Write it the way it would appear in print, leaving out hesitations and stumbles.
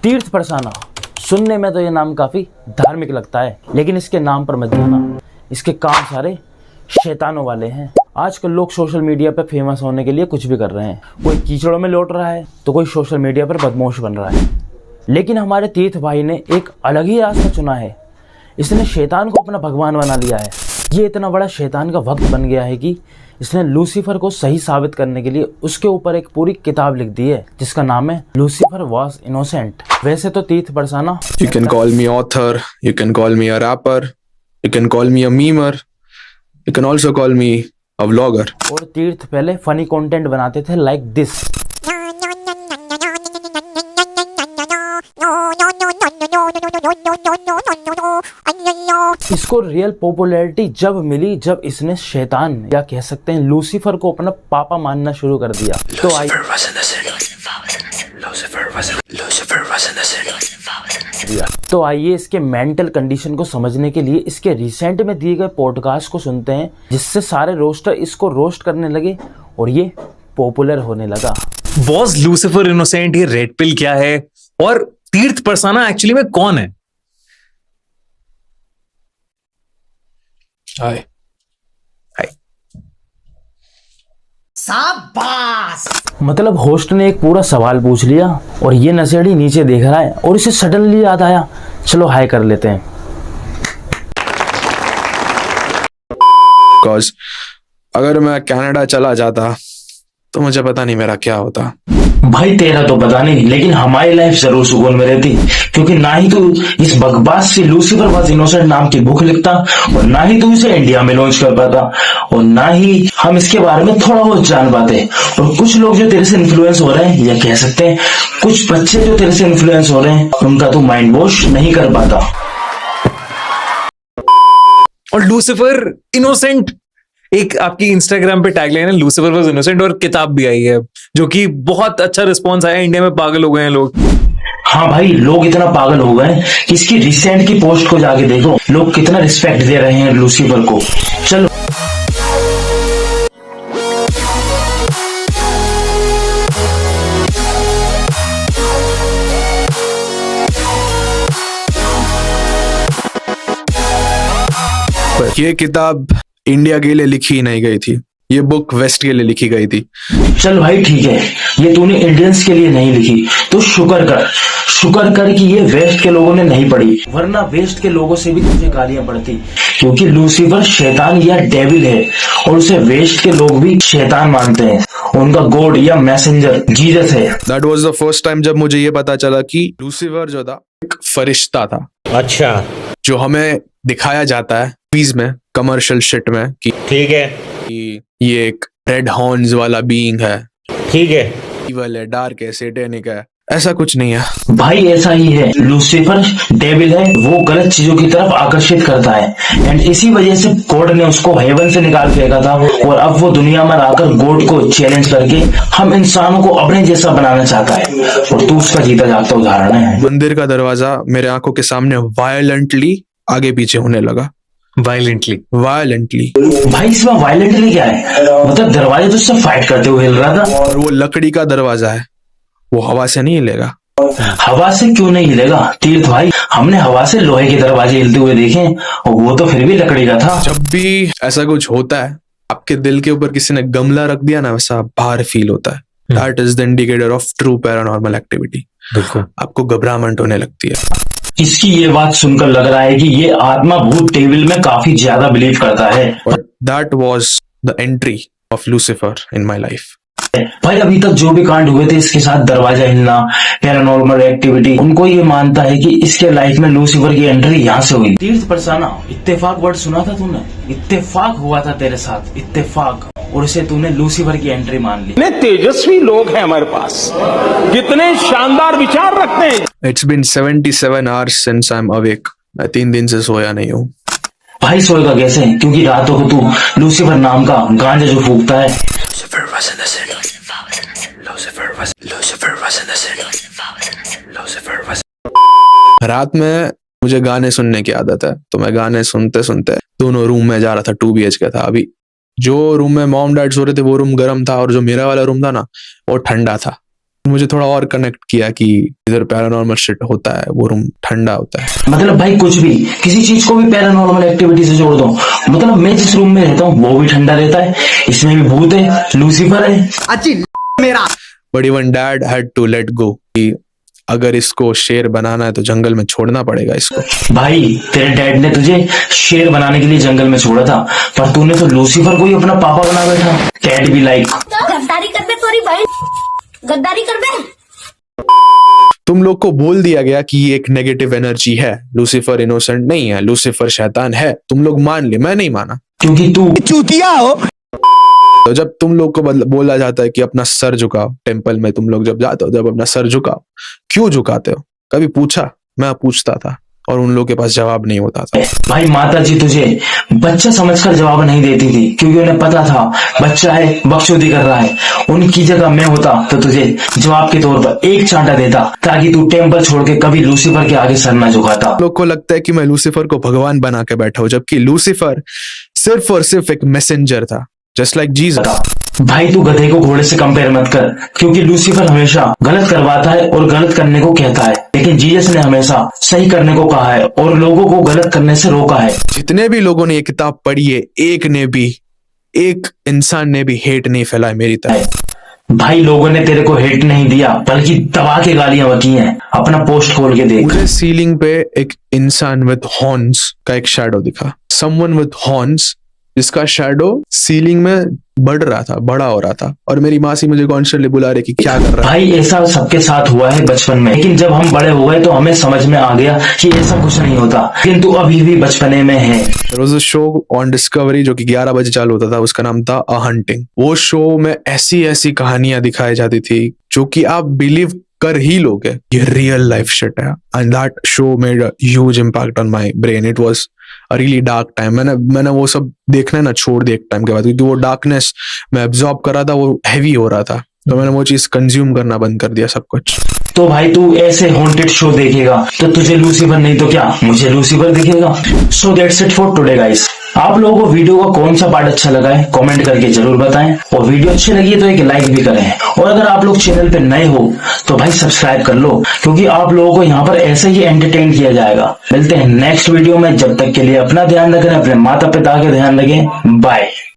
तीर्थ परसाना, सुनने में तो ये नाम काफी धार्मिक लगता है, लेकिन इसके नाम पर मत जाना, इसके काम सारे शैतानों वाले हैं। आजकल लोग सोशल मीडिया पर फेमस होने के लिए कुछ भी कर रहे हैं। कोई कीचड़ों में लौट रहा है तो कोई सोशल मीडिया पर बदमाश बन रहा है। लेकिन हमारे तीर्थ भाई ने एक अलग ही रास्ता चुना है। इसने शैतान को अपना भगवान बना लिया है। ये इतना बड़ा शैतान का भक्त बन गया है कि इसने लूसीफर को सही साबित करने के लिए उसके ऊपर एक पूरी किताब लिख दी है, जिसका नाम है लूसीफर वॉज इनोसेंट। वैसे तो तीर्थ परसाना, You can call me author, you can call me a rapper, you can call me a memer, you can also call me a vlogger. और तीर्थ पहले फनी कंटेंट बनाते थे लाइक दिस। इसको real popularity जब मिली जब इसने शैतान या कह सकते हैं लूसीफर को अपना पापा मानना शुरू कर दिया। तो आइए इसके मेंटल कंडीशन को समझने के लिए इसके रिसेंट में दिए गए पॉडकास्ट को सुनते हैं, जिससे सारे रोस्टर इसको रोस्ट करने लगे और ये पॉपुलर होने लगा। वॉज लूसीफर इनोसेंट, ये रेड पिल क्या है और तीर्थ परसाना एक्चुअली में कौन है? Hi. मतलब होस्ट ने एक पूरा सवाल पूछ लिया और ये नशेड़ी नीचे देख रहा है और इसे सडनली याद आया, चलो हाय कर लेते हैं। Because अगर मैं कनाडा चला जाता तो मुझे पता नहीं मेरा क्या होता। भाई तेरा तो पता नहीं, लेकिन हमारी लाइफ जरूर सुकून में रहती, क्योंकि ना ही तू इस बकवास से लूसीफर वॉज इनोसेंट नाम की बुक लिखता और ना ही तू इसे इंडिया में लॉन्च कर पाता और ना ही हम इसके बारे में थोड़ा बहुत जान पाते। और कुछ लोग जो तेरे से इन्फ्लुएंस हो रहे हैं, या कह सकते हैं कुछ बच्चे जो तेरे से इन्फ्लुएंस हो रहे हैं, उनका तू माइंड वॉश नहीं कर पाता। और लूसीफर इनोसेंट, एक आपकी इंस्टाग्राम पे टैगलाइन है लूसीफर वॉज इनोसेंट और किताब भी आई है, जो कि बहुत अच्छा रिस्पॉन्स आया। इंडिया में पागल हो गए हैं लोग। हाँ भाई, लोग इतना पागल हो गए कि इसकी रिसेंट की पोस्ट को जाके देखो, लोग कितना रिस्पेक्ट दे रहे हैं लूसीफर को। चलो ये किताब इंडिया के लिए लिखी नहीं गई थी, ये बुक वेस्ट के लिए लिखी गई थी। चल भाई ठीक है, ये तूने इंडियंस के लिए नहीं लिखी तो शुक्र कर कि ये वेस्ट के लोगों ने नहीं पढ़ी, वरना वेस्ट के लोगों से भी तुझे गालियां पड़ती, क्योंकि लूसीफर शैतान या डेविल है और उसे वेस्ट के लोग भी शैतान मानते हैं। उनका गॉड या मैसेंजर जीसस है। That was the first time जब मुझे ये पता चला कि लूसीफर जो था एक फरिश्ता था। अच्छा, जो हमें दिखाया जाता है मूवीज में, कमर्शियल शिट में, कि ठीक है, कि ये एक रेड हॉर्न्स वाला बीइंग है, ठीक है। इवल है, डार्क है, सैटेनिक है। ऐसा कुछ नहीं है भाई, ऐसा ही है। लूसीफर डेविल है, वो गलत चीजों की तरफ आकर्षित करता है एंड इसी वजह से गॉड ने उसको हेवन से निकाल फेंका था और अब वो दुनिया में आकर गॉड को चैलेंज करके हम इंसानों को अपने जैसा बनाना चाहता है और तू उसका जीता जागता उदाहरण है। मंदिर का दरवाजा मेरे आंखों के सामने वायलेंटली आगे पीछे होने लगा। वायलेंटली भाई, इसमें वायलेंटली क्या है? मतलब दरवाजे तो उससे फाइट करते हुए हिल रहा था। और वो लकड़ी का दरवाजा है, वो हवा से नहीं हिलेगा। हवा से क्यों नहीं हिलेगा तीर्थ भाई? हमने हवा से लोहे के दरवाजे हिलते हुए देखे और वो तो फिर भी लकड़ी का था। जब भी ऐसा कुछ होता है, आपके दिल के ऊपर किसी ने गमला रख दिया ना, वैसा भार फील होता है। That is the indicator of true paranormal activity. बिल्कुल, आपको घबराहट होने लगती है। इसकी ये बात सुनकर लग रहा है कि ये आत्मा भूत डेविल में काफी ज्यादा बिलीव करता है। That was the entry of Lucifer in my life. भाई, अभी तक जो भी कांड हुए थे इसके साथ, दरवाजा हिलना, पैरानॉर्मल एक्टिविटी, उनको ये मानता है कि इसके लाइफ में लूसीफर की एंट्री यहाँ से हुई। तीर्थ परसाना, इत्तेफाक वर्ड सुना था तूने? इत्तेफाक हुआ था तेरे साथ, इत्तेफाक, और इसे तूने लूसीफर की एंट्री मान ली। कितने तेजस्वी लोग हैं हमारे पास, कितने शानदार विचार रखते हैं। It's been 77 hours since I am awake. मैं 3 दिन से सोया नहीं हूँ। भाई सोएगा कैसे? क्योंकि रातों को तू लूसीफर नाम का गांजा जो फूकता है। रात में मुझे गाने सुनने की आदत है, तो मैं गाने सुनते सुनते दोनों रूम में जा रहा था। 2 BHK था। अभी जो रूम में मॉम डैड सो रहे थे वो रूम गर्म था और जो मेरा वाला रूम था ना वो ठंडा था। मुझे थोड़ा और कनेक्ट किया कि इधर पैरानॉर्मल शिट होता है, वो रूम ठंडा होता है। मतलब भाई कुछ भी, किसी चीज को भी पैरानॉर्मल एक्टिविटी से जोड़ दो। मतलब मैं जिस रूम में रहता हूँ वो भी ठंडा रहता है, इसमें भी भूत है, लूसीफर है। But even dad had to let go कि अगर इसको शेर बनाना है तो जंगल में छोड़ना पड़ेगा इसको। भाई तेरे डैड ने तुझे शेर बनाने के लिए जंगल में छोड़ा था, पर तूने तो लूसीफर को ही अपना पापा बना बैठा। कैट भी लाइक गद्दारी कर बे तोरी बहन, गद्दारी कर बे। तुम लोग को बोल दिया गया कि ये एक नेगेटिव एनर्जी है, लूसीफर इनोसेंट नहीं है, लूसीफर शैतान है। तुम लोग मान ले, मैं नहीं माना, क्योंकि तू चूतिया हो। तो जब तुम लोग को बोला जाता है कि अपना सर झुकाओ, टेम्पल में तुम लोग जब जाते हो, जब अपना सर झुकाओ, क्यों झुकाते हो? कभी पूछा? मैं पूछता था और उन लोगों के पास जवाब नहीं होता था। भाई माता जी तुझे बच्चा समझकर जवाब नहीं देती थी, क्योंकि उन्हें पता था बच्चा है, बकचोदी कर रहा है। उनकी जगह मैं होता तो तुझे जवाब के तौर पर एक चांटा देता, ताकि तू टेम्पल छोड़ के कभी लूसीफर के आगे सर न झुकाता। लोग को लगता है कि मैं लूसीफर को भगवान बना के बैठा हूं, जबकि लूसीफर सिर्फ और सिर्फ एक मैसेंजर था, जस्ट लाइक जीसस। भाई तू गधे को घोड़े से कंपेयर मत कर, क्योंकि लूसीफर हमेशा गलत करवाता है और गलत करने को कहता है, लेकिन जीसस ने हमेशा सही करने को कहा है और लोगों को गलत करने से रोका है। जितने भी लोगों ने ये किताब पढ़ी है, एक इंसान ने भी हेट नहीं फैलाया मेरी तरह। भाई लोगों ने तेरे को हेट नहीं दिया, बल्कि दबा के गालियां बकी हैं। अपना पोस्ट खोल के देख। मुझे सीलिंग पे एक इंसान विद हॉर्न्स का एक शैडो दिखा, समवन विद हॉर्न्स, जिसका शैडो सीलिंग में बड़ा हो रहा था, और मेरी मासी मुझे कॉन्स्टेंटली बुला रही कि क्या कर रहा है। भाई ऐसा सबके साथ हुआ है बचपन में, लेकिन जब हम बड़े हो गए तो हमें समझ में आ गया कि ऐसा कुछ नहीं होता, किंतु अभी भी बचपने में है। There was a show on Discovery जो कि 11 बजे चालू होता था, उसका नाम था A Hunting। वो शो में ऐसी कहानियां दिखाई जाती थी जो कि आप बिलीव कर ही लोगे, ये रियल लाइफ शिट है। And that show made a huge impact on my brain. It was a really dark time. मैंने वो सब देखना ना छोड़ दिया एक टाइम के बाद, क्योंकि वो डार्कनेस मैं एब्जॉर्ब कर रहा था, वो हैवी हो रहा था, तो मैंने वो चीज कंज्यूम करना बंद कर दिया सब कुछ। तो भाई तू ऐसे हॉन्टेड शो देखेगा तो तुझे लूसीफर नहीं तो क्या मुझे लूसीफर दिखेगा। So that's it for today guys. आप लोगों को वीडियो का कौन सा पार्ट अच्छा लगा है कमेंट करके जरूर बताएं, और वीडियो अच्छी लगी है तो एक लाइक भी करें, और अगर आप लोग चैनल पे नए हो तो भाई सब्सक्राइब कर लो, क्योंकि आप लोगों को यहाँ पर ऐसे ही एंटरटेन किया जाएगा। मिलते हैं नेक्स्ट वीडियो में, जब तक के लिए अपना ध्यान रखें, अपने माता पिता का ध्यान रखें। बाय।